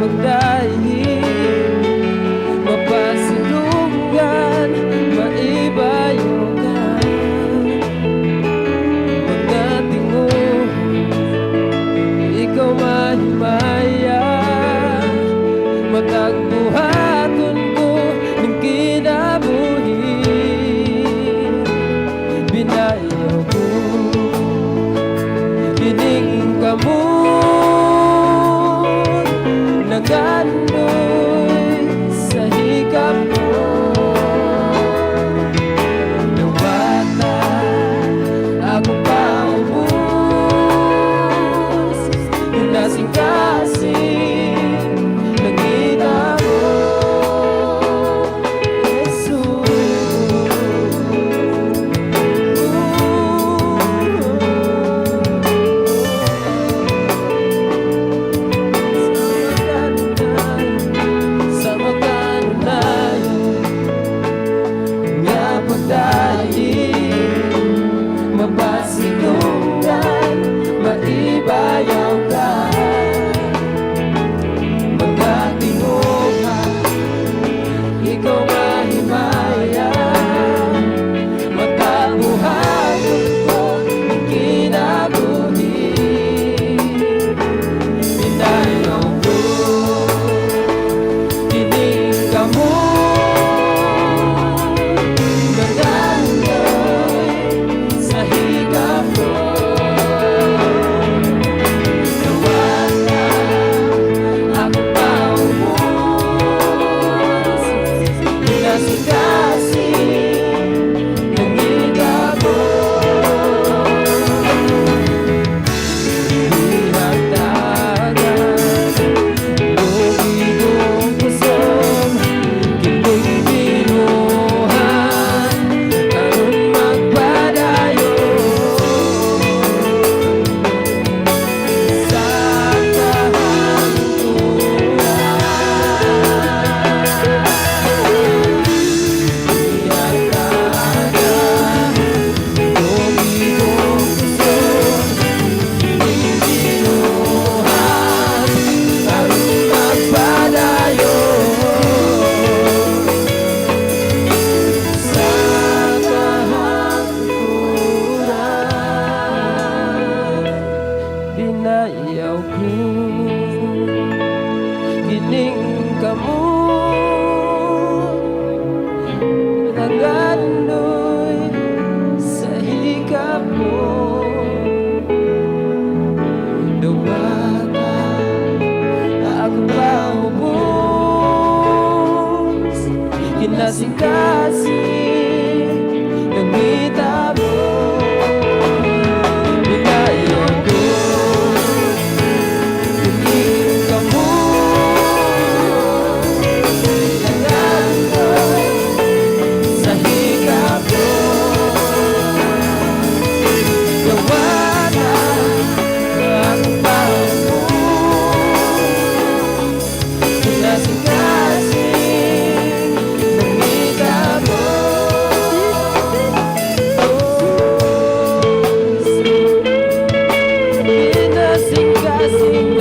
pagdahil mapasilungan, maibayugan mga tingo, ikaw mahimaya matagbuhaton ko ng kinabuhi. Binayaw ko kining kamot naganoy sa hikap mo. Nung bata ako pa ubus, yung kasing-kasing nakita mo, mapasilungan, maibayaw ka mga tinguha, ikaw mahimaya matabuhaton ko ng kinabuhi. Binayaw ko kining kamot binayaw ko kining kamot naganoy sa hikap mo. Dumata ako pa ubus, kinasing-kasing nakita mo. Sing